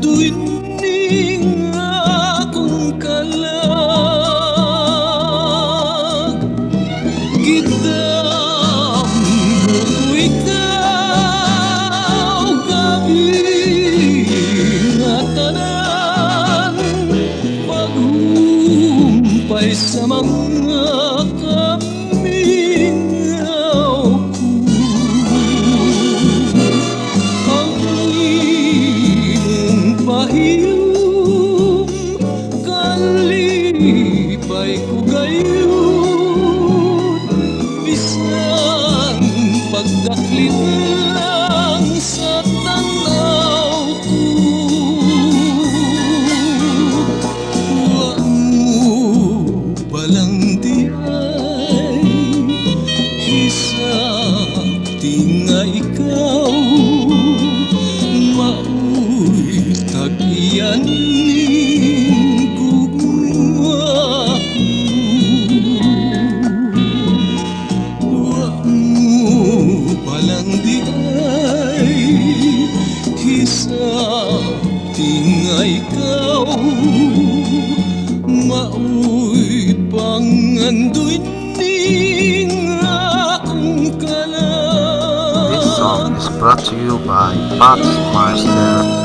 Duining akong kalag, gidam ko ikaw gabi nga tanan, paghumpay sa mga kamingaw ko. Ang imong pahiyom kalipay ko gayon, bisan pagdaklit lang sa tanaw ko. Wa mo balang di ay hisabti nga ikaw mao'y tag-iyan ning gugma ko. Wa mo palang di ay hisabti nga ikaw mao'y pangandoy ning akong kalag. This song is brought to you by Pots Master.